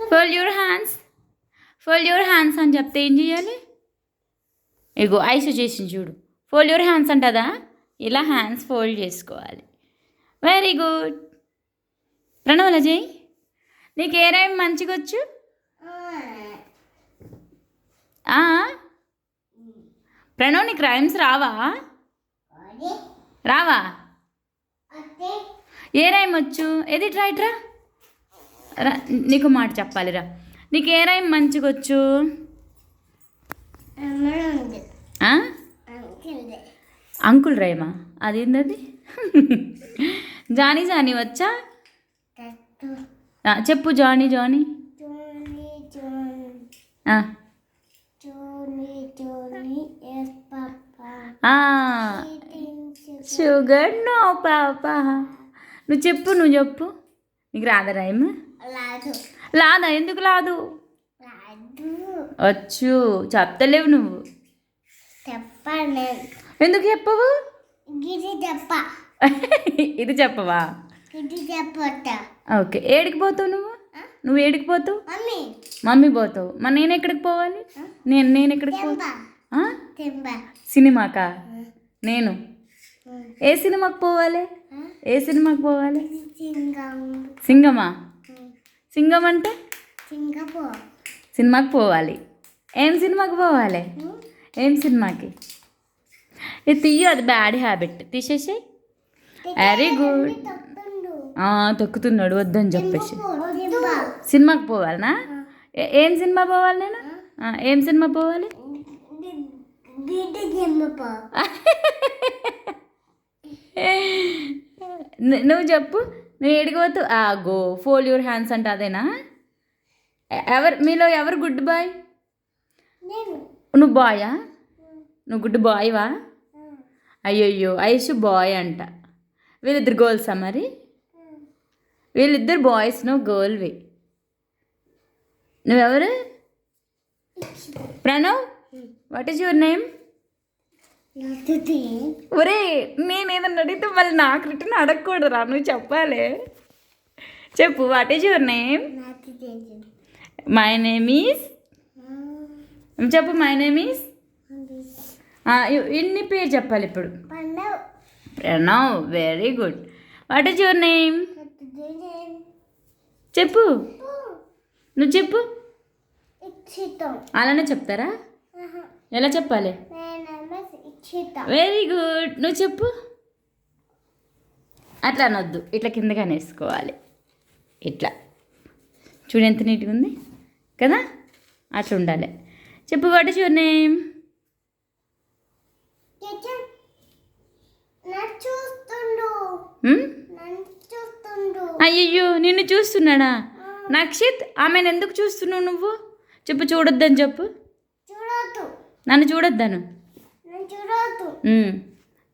Fold your hands. Fold your hands అని చెప్తే ఏం చేయాలి? ఇగో ఐసు చేసింది చూడు. ఫోల్డ్ యువర్ హ్యాండ్స్ అంటదా? ఇలా హ్యాండ్స్ ఫోల్డ్ చేసుకోవాలి. Very good. ప్రణవ్ అజయ్, నీకు ఏ రైమ్ మంచిగా వచ్చు? ప్రణవ్, నీకు రైమ్స్ రావా? రావా? ఏ రైమ్ వచ్చు? ఏది ట్రైట్రా రా, నీకు మాట చెప్పాలిరా. నీకు ఏ రైమ్ మంచిగా వచ్చు? అంకుల్ రైమా? అదేంటది? జానీ జానీ వచ్చా? చెప్పు Johnny Johnny. Sugar no papa. నువ్వు చెప్పు నీకు రాదా రైమ్? లాదా? ఎందుకు లాదు? వచ్చు, చెప్తలేవు నువ్వు. ఎందుకు చెప్పవు? ఇది చెప్పవా? ఓకే. ఏడికి పోతావు నువ్వు ఏడికి పోతావు? మమ్మీ పోతావు. మరి నేను ఎక్కడికి పోవాలి? నేను ఎక్కడికి పోతా? సినిమాకా? నేను ఏ సినిమాకి పోవాలి? సింగమా? సింగం అంటే సినిమాకి పోవాలి. ఏం సినిమాకి పోవాలి? ఏం సినిమాకి? ఇది తీయ, అది బ్యాడ్ హ్యాబిట్, తీసేసి. Very good. తొక్కుతున్నాడు వద్దని చెప్పేసి. సినిమాకి పోవాలనా? ఏం సినిమా పోవాలి నేను? ఏం సినిమా పోవాలి? నువ్వు చెప్పు, నువ్వు ఏడిపోతావు? గో ఫోల్డ్ యువర్ హ్యాండ్స్ అంటే అదేనా? మీలో ఎవరు గుడ్ బాయ్? నువ్వు బాయా? నువ్వు గుడ్ బాయ్వా? అయ్యయ్యో, ఐషు బాయ్ అంట. వీళ్ళిద్దరు గర్ల్సా? మరి వీళ్ళిద్దరు బాయ్స్, నువ్వు గర్ల్వి. నువ్వెవరు? Pranav, what is your name? ఒరే, నేను ఏదన్నా అడిగితే మళ్ళీ నాకు రిటర్న్ అడగకూడదురా, నువ్వు చెప్పాలి. చెప్పు, what is your name? My name is. చెప్పు, మై నేమ్ ఈజ్. ఇన్ని పేరు చెప్పాలి ఇప్పుడు. Pranav, very good. What is your name? చెప్పు, నువ్వు చెప్పు. అలానే చెప్తారా? ఎలా చెప్పాలి? Very good. నువ్వు చెప్పు. అట్లా అనొద్దు, ఇట్లా కిందగా నేర్చుకోవాలి. ఇట్లా చూడు ఎంత నీట్గా ఉంది కదా, అట్లా ఉండాలి. చెప్పు, వాట్ ఈజ్ యువర్ నేమ్? అయ్యయ్యో, నిన్ను చూస్తున్నాడా? నక్షిత్, ఆమెను ఎందుకు చూస్తున్నావు నువ్వు? చెప్పు, చూడొద్దని చెప్పు. నన్ను చూడొద్దాను.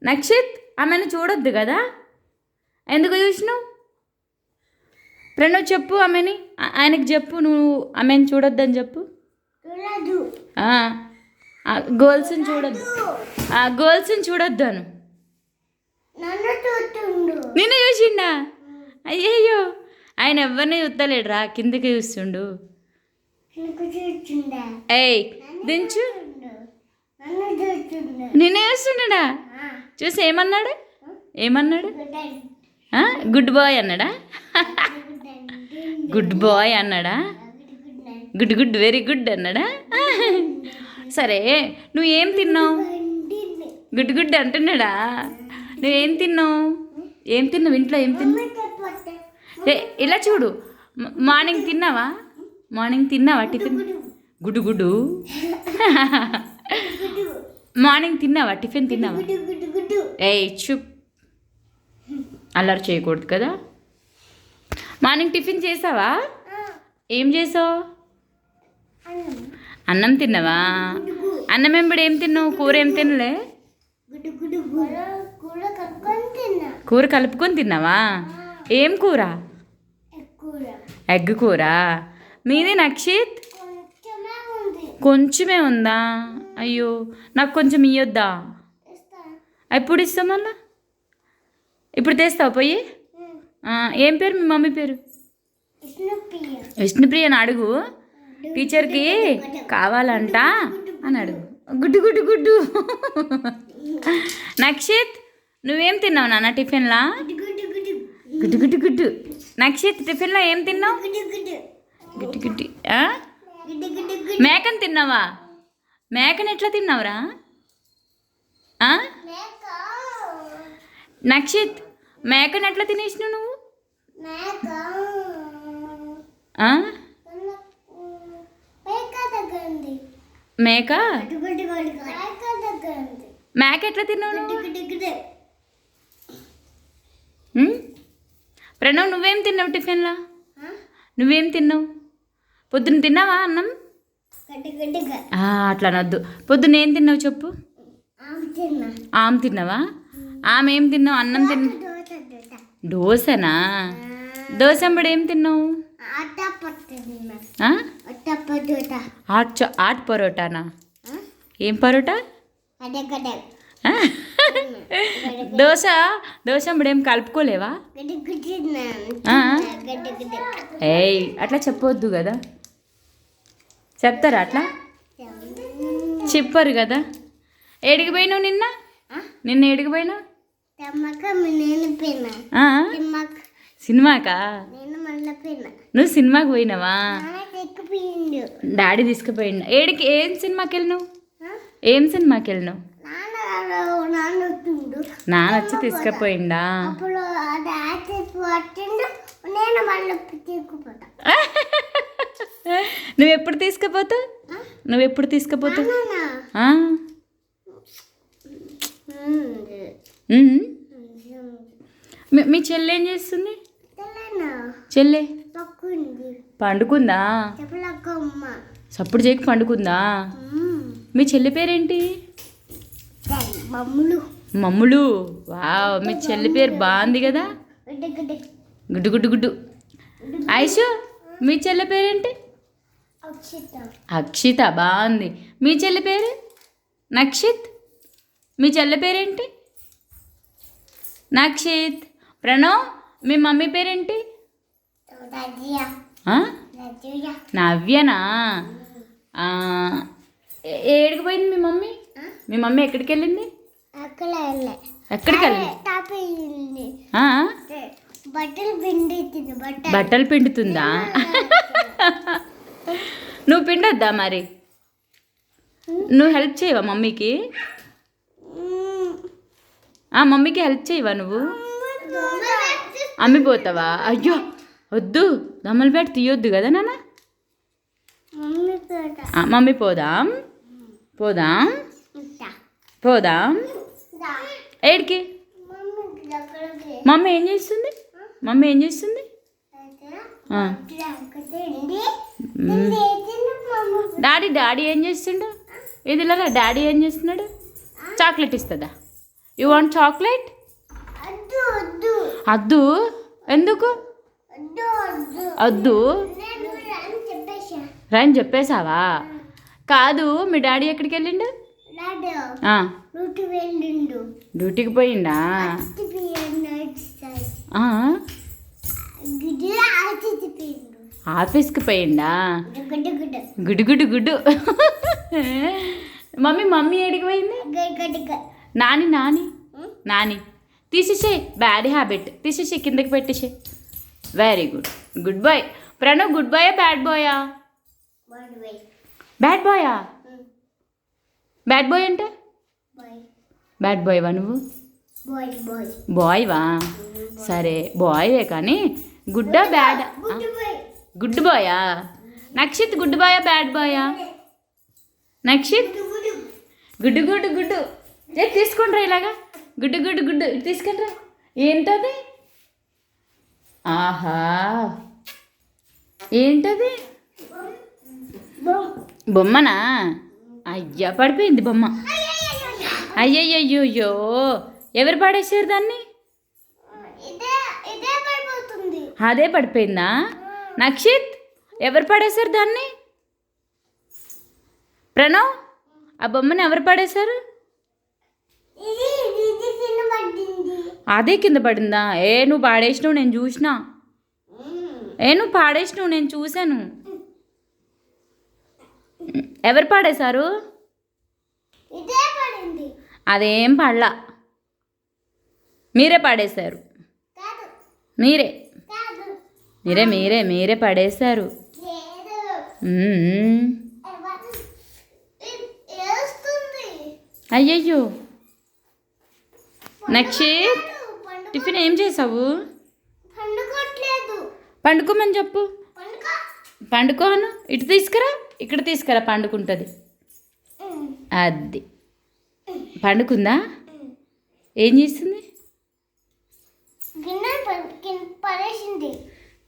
నక్షిత్, ఆమెను చూడొద్దు కదా, ఎందుకు చూసినావు? ప్రణవ్, చెప్పు ఆమెని, ఆయనకి చెప్పు, నువ్వు ఆమెను చూడొద్దని చెప్పు. గర్ల్స్ని చూడొద్దు, గర్ల్స్ని చూడొద్దాను. నిన్ను చూసిండా? అయ్యయ్యో, ఆయన ఎవరిని చూస్తలేడురా, కిందకి చూస్తుండు. ఏయ్ దించు. నిన్నే చూస్తుండా? చూసి ఏమన్నాడు? గుడ్ బాయ్ అన్నాడా? గుడ్ బాయ్ అన్నాడా? గుడ్ వెరీ గుడ్ అన్నాడా? సరే, నువ్వు ఏం తిన్నావు? గుడ్ అంటున్నాడా? నువ్వేం తిన్నావు? ఇంట్లో ఏం తిన్నావు? ఇలా చూడు, మార్నింగ్ తిన్నావా టిఫిన్? గుడ్డు. మార్నింగ్ తిన్నావా? టిఫిన్ తిన్నావా? ఏయ్ చూప్, అల్లరి చేయకూడదు కదా. మార్నింగ్ టిఫిన్ చేసావా? ఏం చేసావు? అన్నం తిన్నావా? అన్నం వెంబడి ఏం తిన్నావు? కూర ఏం తినలే? కూర కలుపుకొని తిన్నావా? ఏం కూర? ఎగ్ కూర. మీది నక్షిత్? కొంచెమే ఉందా? అయ్యో, నాకు కొంచెం ఇయ్యొద్దా? ఎప్పుడు ఇస్తాం మళ్ళా? ఇప్పుడు తెస్తావు పోయి? ఏం పేరు మీ మమ్మీ పేరు? విష్ణుప్రియని అడుగు, టీచర్కి కావాలంట అని అడుగు. గుడ్డు గుడ్డు గుడ్డు. నక్షిత్ నువ్వేం తిన్నావు నాన్న టిఫిన్లా? గుడ్డు గుడ్డు గుడ్డు. నక్షిత్ టిఫిన్లో ఏం తిన్నావు? గుడ్డు గుడ్డు. మేకని తిన్నావా? మేకని ఎట్లా తిన్నావురా? నక్షిత్ మేకని ఎట్లా తినేసినావు నువ్వు? మేక మేక ఎట్లా తిన్నావు నువ్వు? ప్రణవ్ నువ్వేం తిన్నావు టిఫిన్లా? నువ్వేం తిన్నావు? పొద్దున్న తిన్నావా అన్నం? అట్లా అనొద్దు. పొద్దున్న ఏం తిన్నావు చెప్పు. ఆమె తిన్నావా? ఆమె ఏం తిన్నావు? అన్నం తిన్నా. దోశనా? దోశ అప్పుడు ఏం తిన్నావు? ఆట్ పరోటానా? ఏం పరోటా? దోశ అప్పుడు ఏం కలుపుకోలేవా? ఏయ్ అట్లా చెప్పొద్దు కదా. చెప్తారా అట్లా? చెప్పరు కదా. ఏడికి పోయినావు నిన్న ఏడికి పోయినావు? సినిమాకా? నువ్వు సినిమాకి పోయినావా? డాడీ తీసుకుపోయిండు. ఏడికి? ఏం సినిమాకి వెళ్ళినావు? ఏం సినిమాకి వెళ్ళినావు? నాన్న వచ్చి తీసుకుపోయిండా? నువ్వెప్పుడు తీసుకుపోతావు? నువ్వెప్పుడు తీసుకుపోతావు? మీ చెల్లి ఏం చేస్తుంది? చెల్లె పండుకుందా? సప్పుడు చేయకు పండుకుందా? మీ చెల్లి పేరేంటి? మమ్ములు. వావ్ మీ చెల్లి పేరు బాగుంది కదా. గుడ్డు గుడ్డు గుడ్డు. ఐషు మీ చెల్లి పేరేంటి? అక్షిత. బాగుంది. మీ చెల్లి పేరు? నక్షిత్. మీ చెల్లి పేరేంటి? నక్షిత్. ప్రణవ్ మీ మమ్మీ పేరేంటి? నవ్యనా? ఏడికి పోయింది మీ మమ్మీ? మీ మమ్మీ ఎక్కడికి వెళ్ళింది? ఎక్కడికి వెళ్ళింది? బట్టలు పిండుతుందా? నువ్వు పిండొద్దా మరి? నువ్వు హెల్ప్ చేయవా మమ్మీకి? మమ్మీకి హెల్ప్ చేయవా నువ్వు? అమ్మిపోతావా? అయ్యో వద్దు, దమ్మలపేట తీయొద్దు కదా నాన్న. మమ్మీ పోదాం ఏడికి? మమ్మీ ఏం చేస్తుంది? డాడీ ఏం చేస్తుండు? ఇది ఇలాగా డాడీ ఏం చేస్తున్నాడు? చాక్లెట్ ఇస్తుందా? You want chocolate? అద్దు. ఎందుకు వద్దు? రాని చెప్పేశావా? కాదు మీ డాడీ ఎక్కడికి వెళ్ళిండు? డ్యూటీకి పోయిండా? ఆఫీస్కి పోయిండా? గుడ్డు గుడ్డు గుడ్డు. మమ్మీ ఏడికి పోయింది? నాని తీసేసే. బ్యాడ్ హ్యాబిట్ తీసేసే, కిందకి పెట్టేసే. Very good. Good boy. Pranav good బాయా బ్యాడ్ బాయా? బ్యాడ్ బాయా? బ్యాడ్ బాయ్ అంటే బ్యాడ్ బాయ్వా నువ్వు? బాయ్వా? సరే బాయ్వే కానీ గుడ్డా బ్యాడ్? గుడ్ బాయా? నక్షిత్ గుడ్ బాయా బ్యాడ్ బాయా? నక్షిత్ గుడ్డు గుడ్డు గుడ్డు. తీసుకుంటారా ఇలాగా? గుడ్డు గుడ్డు గుడ్డు తీసుకుంటారా? ఏంటది? ఆహా ఏంటది? బొమ్మనా? అయ్యా పడిపోయింది బొమ్మ. అయ్యయ్యో ఎవరు పడేసారు దాన్ని? అదే పడిపోయిందా? నక్షిత్ ఎవరు పడేశారు దాన్ని? ప్రణవ్ ఆ బొమ్మని ఎవరు పడేశారు? అదే కింద పడిందా? నువ్వు పాడేసినావు, నేను చూసినా. నువ్వు పాడేసినావు, నేను చూశాను. ఎవరు పాడేశారు? అదేం పాడలా, మీరే పాడేశారు. మీరే మీరే మీరే మీరే పాడేశారు. అయ్యయ్యో, నక్షిత్ టిఫిన్ ఏం చేసావు? పండుకోమని చెప్పు. పండుకోను, ఇటు తీసుకురా, ఇక్కడ తీసుకురా, పండుకుంటుంది. అది పండుకుందా? ఏం చేస్తుంది?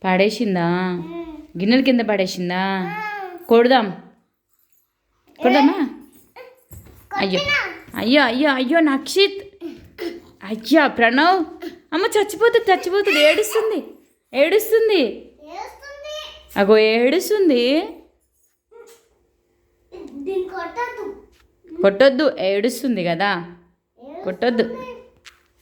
పడేసిందా? గిన్నెల కింద పడేసిందా? కొడదామా? అయ్యో అయ్యో అయ్యో అయ్యో నక్షిత్, అయ్యా ప్రణవ్, అమ్మ చచ్చిపోతుంది, ఏడుస్తుంది. అగో ఏడుస్తుంది. కొట్టొద్దు, ఏడుస్తుంది కదా, కొట్టొద్దు.